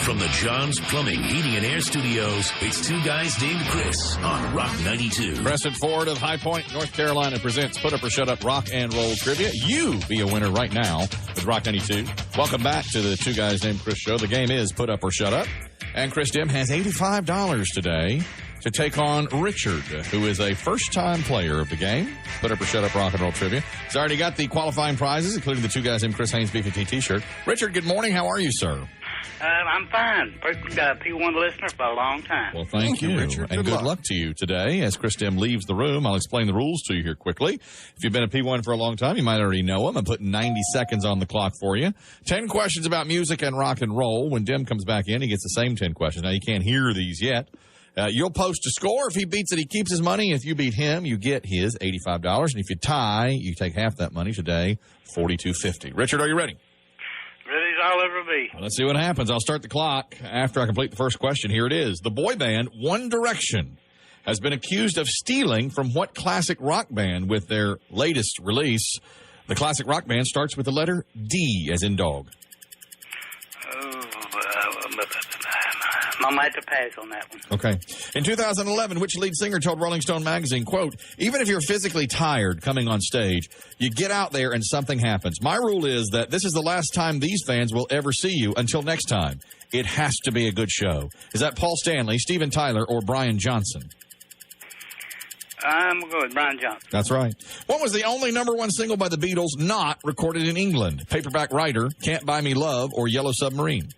From the John's Plumbing, Heating, and Air Studios, it's Two Guys Named Chris on Rock 92. Crescent Ford of High Point, North Carolina presents Put Up or Shut Up Rock and Roll Trivia. You be a winner right now with Rock 92. Welcome back to the Two Guys Named Chris show. The game is Put Up or Shut Up. And Chris Demm has $85 today to take on Richard, who is a first-time player of the game. Put Up or Shut Up Rock and Roll Trivia. He's already got the qualifying prizes, including the Two Guys Named Chris Haynes B-50 t-shirt. Richard, good morning. How are you, sir? I'm fine. Got a P1 listener for a long time. Well, thank you, Richard. And good luck to you today. As Chris Demm leaves the room, I'll explain the rules to you here quickly. If you've been a P1 for a long time, you might already know them. I'm putting 90 seconds on the clock for you. 10 questions about music and rock and roll. When Demm comes back in, he gets the same 10 questions. Now, you can't hear these yet. You'll post a score. If he beats it, he keeps his money. If you beat him, you get his $85. And if you tie, you take half that money today, $42.50. Richard, are you ready? Ready as I'll ever be. Well, let's see what happens. I'll start the clock after I complete the first question. Here it is. The boy band One Direction has been accused of stealing from what classic rock band with their latest release? The classic rock band starts with the letter D, as in dog. I might have to pass on that one. Okay. In 2011, which lead singer told Rolling Stone magazine, quote, even if you're physically tired coming on stage, you get out there and something happens. My rule is that this is the last time these fans will ever see you. Until next time, it has to be a good show. Is that Paul Stanley, Steven Tyler, or Brian Johnson? I'm going to go with Brian Johnson. That's right. What was the only #1 single by the Beatles not recorded in England? Paperback Writer, Can't Buy Me Love, or Yellow Submarine?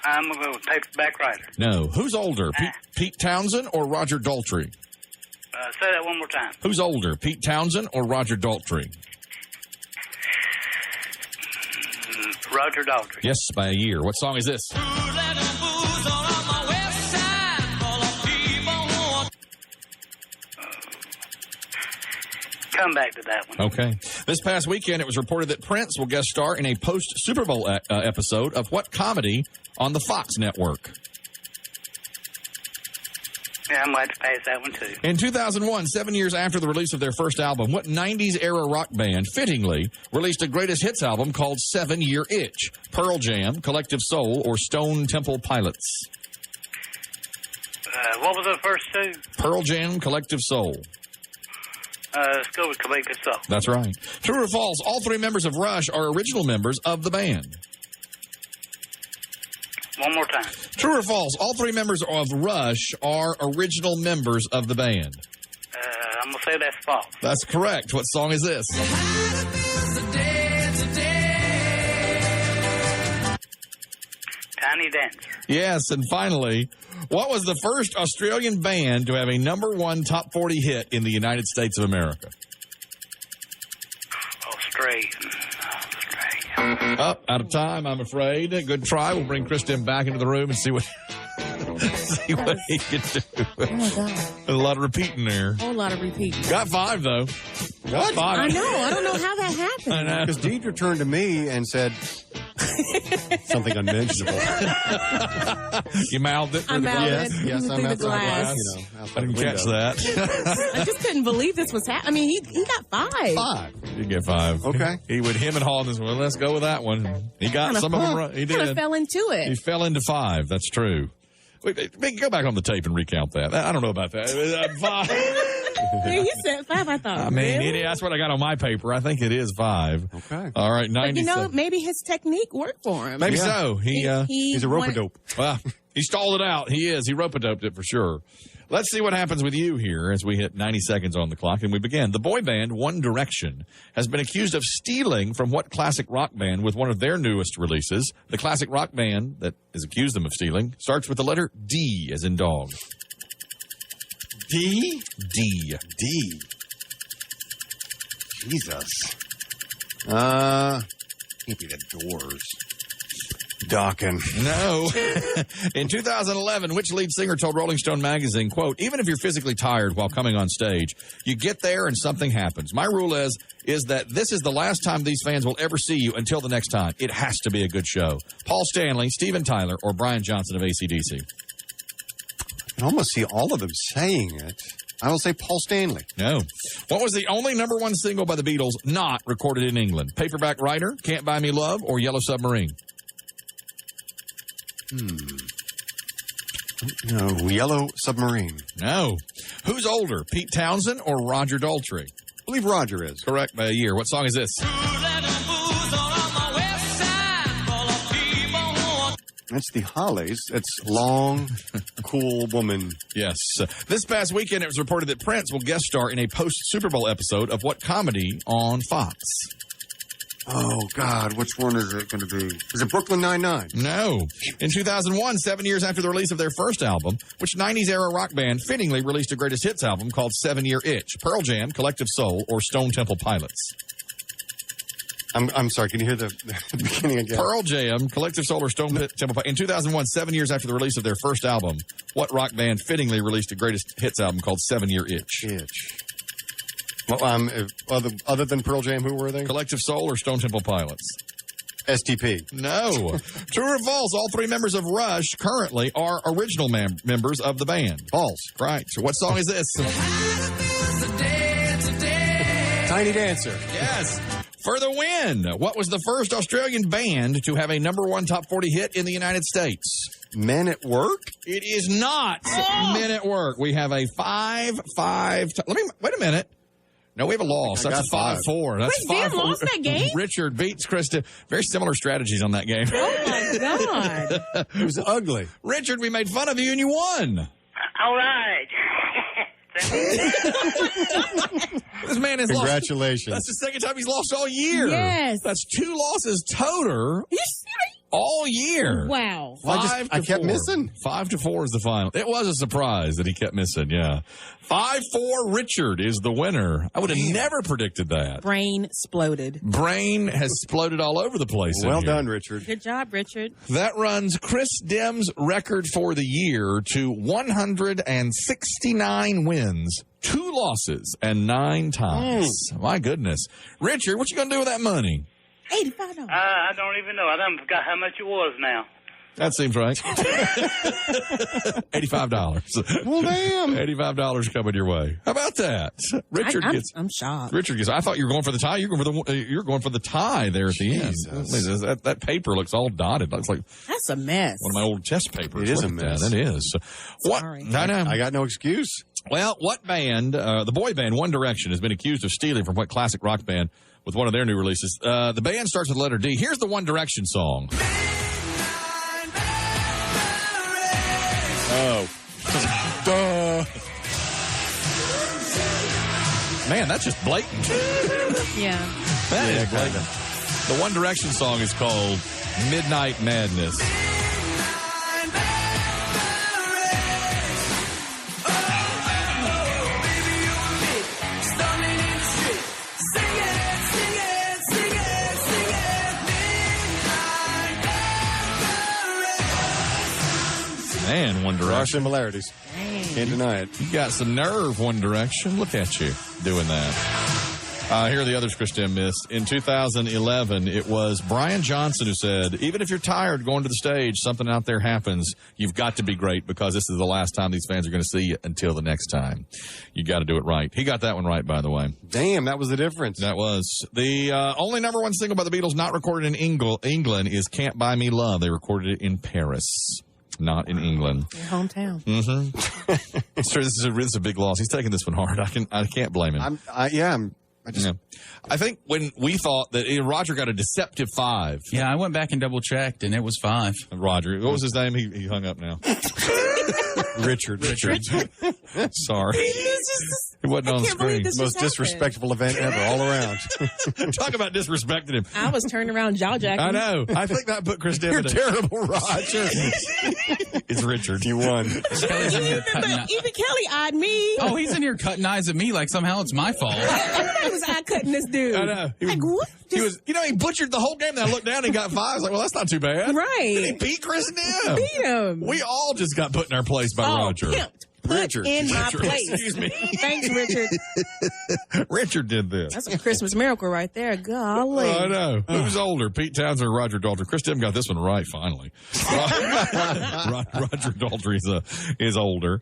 I'm going to go with Paperback Writer. No. Who's older, Pete Townsend or Roger Daltrey? Say that one more time. Who's older, Pete Townsend or Roger Daltrey? Roger Daltrey. Yes, by a year. What song is this? Come back to that one. Okay. This past weekend, it was reported that Prince will guest star in a post-Super Bowl episode of what comedy on the Fox network? Yeah, I might have to pass that one, too. In 2001, 7 years after the release of their first album, what 90s-era rock band, fittingly, released a greatest hits album called 7 Year Itch? Pearl Jam, Collective Soul, or Stone Temple Pilots? What was the first two? Pearl Jam, Collective Soul. Let's go with Collective Soul. That's right. True or false, all three members of Rush are original members of the band? One more time. True or false, all three members of Rush are original members of the band? I'm going to say that's false. That's correct. What song is this? Tiny Dancer. Yes, and finally, what was the first Australian band to have a #1 top 40 hit in the United States of America? Australian. Up, out of time, I'm afraid. Good try. We'll bring Chris Demm back into the room and see what he can do. Oh, my God. A lot of repeating there. A whole lot of repeating. Got 5, though. Got 5. I know. I don't know how that happened. I know. Because Deidre turned to me and said something unmentionable. You mouthed it? I mouthed it. Yes, Through I'm the outside glass. outside I didn't the catch window. that. I just couldn't believe this was happening. I mean, he got 5. 5. You get 5. Okay. Him and Hall this one. Let's go with that one. He got some of them right. He Kind of did. fell into He it. fell into 5. That's true. Wait, go back on the tape and recount that. I don't know about that. 5. Yeah, you said 5, I thought. I mean, really? that's what I got on my paper. I think it is 5. Okay. All right, 90. But maybe his technique worked for him. Maybe so. He's a rope-a-dope. Well, he stalled it out. He is. He rope-a-doped it for sure. Let's see what happens with you here as we hit 90 seconds on the clock and we begin. The boy band One Direction has been accused of stealing from what classic rock band with one of their newest releases? The classic rock band that has accused them of stealing starts with the letter D, as in dog. D? D. D. Jesus. Can't be the Doors. Dokken. No. In 2011, which lead singer told Rolling Stone magazine, quote, even if you're physically tired while coming on stage, you get there and something happens. My rule is that this is the last time these fans will ever see you until the next time. It has to be a good show. Paul Stanley, Steven Tyler, or Brian Johnson of AC/DC? I can almost see all of them saying it. I will say Paul Stanley. No. What was the only #1 single by the Beatles not recorded in England? Paperback Writer, Can't Buy Me Love, or Yellow Submarine? No, Yellow Submarine. No. Who's older, Pete Townsend or Roger Daltrey? I believe Roger is. Correct by a year. What song is this? That's the Hollies. It's Long, Cool Woman. Yes. This past weekend, it was reported that Prince will guest star in a post-Super Bowl episode of what comedy on Fox? Oh, God, which one is it going to be? Is it Brooklyn Nine-Nine? No. In 2001, 7 years after the release of their first album, which 90s-era rock band fittingly released a greatest hits album called 7 Year Itch? Pearl Jam, Collective Soul, or Stone Temple Pilots? I'm sorry, can you hear the beginning again? Pearl Jam, Collective Soul, or Stone Temple Pilots. In 2001, 7 years after the release of their first album, what rock band fittingly released a greatest hits album called 7 Year Itch? Well, other than Pearl Jam, who were they? Collective Soul or Stone Temple Pilots? STP. No. True or false, all three members of Rush currently are original members of the band. False. Right. So what song is this? Tiny Dancer. Yes. For the win. What was the first Australian band to have a #1 top 40 hit in the United States? Men at Work? It is not Men at Work. We have a 5-5. Wait a minute. No, we have a loss. That's a 5-4. That's Wait, Dan lost that game? Richard beats Krista. Very similar strategies on that game. Oh, my God. It was ugly. Richard, we made fun of you and you won. All right. This man has Congratulations. lost. That's the second time he's lost all year. Yes. That's 2 losses total You serious? all year. Wow. I kept missing. 5-4 is the final. It was a surprise that he kept missing, yeah. 5-4, Richard is the winner. I would have never predicted that. Brain exploded. Brain has exploded all over the place. Well done, Richard. Good job, Richard. That runs Chris Demm's record for the year to 169 wins, 2 losses, and 9 ties. My goodness. Richard, what you going to do with that money? $85. I don't even know. I done forgot how much it was now. That seems right. $85. Well, damn. $85 coming your way. How about that? Richard gets. I'm shocked. Richard gets. I thought you were going for the tie. You're going for the tie there at the end. That paper looks all dotted. Looks like That's a mess. one of my old test papers. It is Look a at mess. That. It is. What? Sorry. I know. I got no excuse. Well, what band? The boy band One Direction has been accused of stealing from what classic rock band with one of their new releases. The band starts with the letter D. Here's the One Direction song. Oh. Duh. Man, that's just blatant. Yeah. That Yeah, is blatant. The One Direction song is called Midnight Madness. Man, One There are Direction. similarities. Can't deny it. You got some nerve, One Direction. Look at you doing that. Here are the others Chris Demm missed. In 2011, it was Brian Johnson who said, even if you're tired going to the stage, something out there happens, you've got to be great because this is the last time these fans are going to see you until the next time. You got to do it right. He got that one right, by the way. Damn, that was the difference. That was. The only #1 single by the Beatles not recorded in England is Can't Buy Me Love. They recorded it in Paris, not in England. Your hometown. It's true. This is a big loss. He's taking this one hard. I can't blame him. I think when we thought that Roger got a deceptive 5. Yeah, I went back and double checked, and it was 5. Roger, what was his name? He hung up now. Richard. Sorry. He wasn't on the screen. Most disrespectful event ever, all around. Talk about disrespecting him. I was turning around jaw jacking. I know. I think that put Chris Demm You're in a terrible, Roger. It's Richard. You won. Kelly's in here cutting Even Kelly eyed me. Oh, he's in here cutting eyes at me like somehow it's my fault. I was eye cutting this dude. I know. Like, what? He was, he butchered the whole game. Then I looked down and he got 5. I was like, well, that's not too bad. Right. Did he beat Chris Demm? Beat him. We all just got put in our place by Roger. put Richard. in my Richard, place. excuse me. Thanks, Richard. Richard did this. That's a Christmas miracle right there. Golly. I know. Who's older, Pete Townsend or Roger Daltrey? Chris Demm got this one right, finally. Roger Daltrey is older.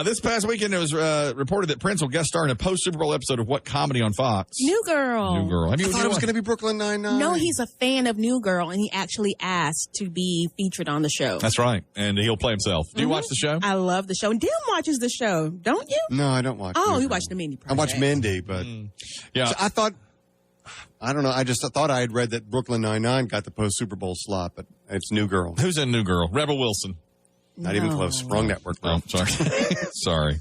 This past weekend, it was reported that Prince will guest star in a post-Super Bowl episode of what comedy on Fox? New Girl. New Girl. Have you I thought it was going to be Brooklyn Nine-Nine. No, he's a fan of New Girl, and he actually asked to be featured on the show. That's right. And he'll play himself. Do you watch the show? I love the show. And Dim watches the show, don't you? No, I don't watch. Oh, New you Girl. watch the Mindy I watch Project. Mindy, but Yeah. So I don't know. I just thought I had read that Brooklyn Nine-Nine got the post-Super Bowl slot, but it's New Girl. Who's in New Girl? Rebel Wilson. Not even close. Wrong network, bro. Oh, sorry. Sorry.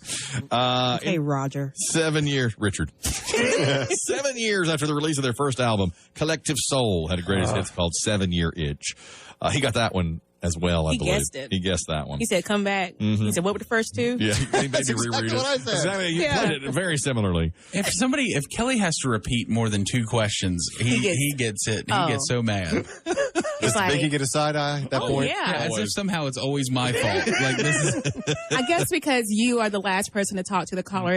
Hey, Roger. 7 years, Richard. 7 years after the release of their first album, Collective Soul had a greatest hits called 7 Year Itch. He got that one as well, I He believe. guessed it. He guessed that one. He said, come back. He said, what were the first two? Yeah, he made That's me reread exactly it. what I said. Exactly. You Yeah. played it very similarly. If Kelly has to repeat more than 2 questions, he gets it. He gets so mad. It's They can like, get a side eye at that point. yeah. As if somehow it's always my fault. Like this is I guess because you are the last person to talk to the caller,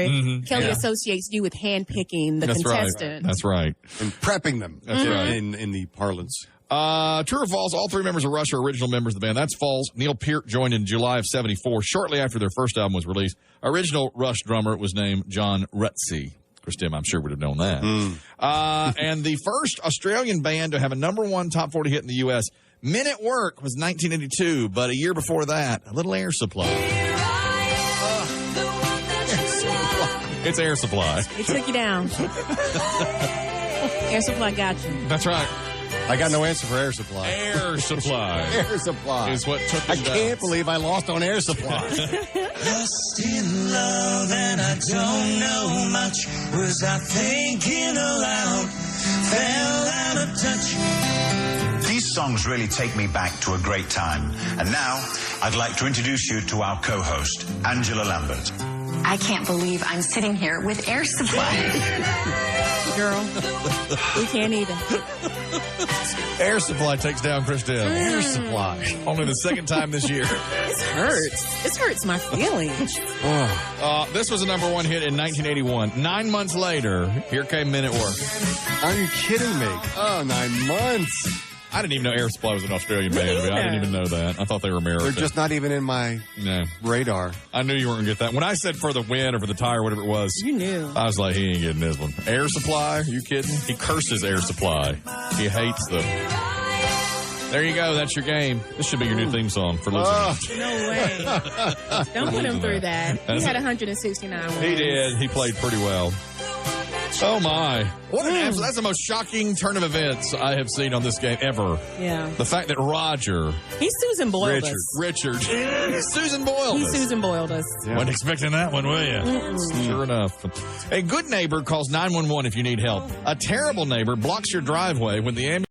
Kelly associates you with handpicking the That's contestant. right. That's right. And prepping them. That's right. In the parlance. True or false, all 3 members of Rush are original members of the band. That's false. Neil Peart joined in July of 74, shortly after their first album was released. Original Rush drummer was named John Rutsey. Chris Demm, I'm sure, would have known that. And the first Australian band to have a #1 top 40 hit in the U.S., Men at Work, was 1982, but a year before that, a little Air Supply. It's Air Supply. It took you down. Air Supply got you. That's right. I got no answer for Air Supply. Air Supply Air Supply is what took I them down. can't believe I lost on Air Supply. Lost in love and I don't know much. Was I thinking aloud? Fell out of touch. These songs really take me back to a great time. And now, I'd like to introduce you to our co-host, Angela Lambert. I can't believe I'm sitting here with Air Supply. Girl, we can't even. Air Supply takes down Chris Demm. Air Supply. Only the second time this year. This hurts. This hurts my feelings. This was a #1 hit in 1981. 9 months later, here came Men at Work. Are you kidding me? Oh, 9 months. I didn't even know Air Supply was an Australian band. I didn't even know that. I thought they were American. They're just not even in my No. radar. I knew you weren't going to get that. When I said for the win or for the tie or whatever it was, You knew. I was like, he ain't getting this one. Air Supply? Are you kidding? He curses Air Supply. He hates them. There you go. That's your game. This should be your new theme song for losing. No way. Don't put him through that. He had 169 wins. He did. He played pretty well. Oh, my. What an absolute, that's the most shocking turn of events I have seen on this game ever. Yeah. The fact that Roger, He Susan Boyled us. Richard, Susan Boyle. He Susan Boyled us. Wasn't expecting that one, were you? Sure enough. A good neighbor calls 911 if you need help. A terrible neighbor blocks your driveway when the ambulance